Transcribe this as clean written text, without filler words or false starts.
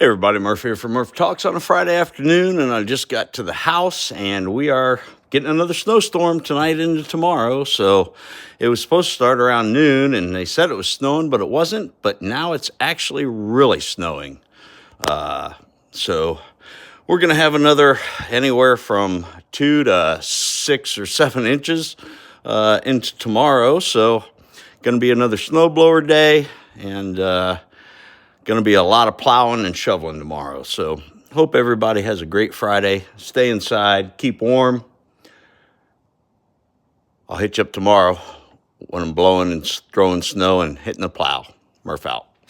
Hey everybody, Murph here from Murph Talks on a Friday afternoon, and I just got to the house, and we are getting another snowstorm tonight into tomorrow. So it was supposed to start around noon, and they said it was snowing, but it wasn't. But now it's actually really snowing. So we're going to have another anywhere from 2 to 6 or 7 inches into tomorrow. So going to be another snowblower day, and going to be a lot of plowing and shoveling tomorrow. So hope everybody has a great Friday. Stay inside, keep warm. I'll hit you up tomorrow when I'm blowing and throwing snow and hitting the plow. Murph out.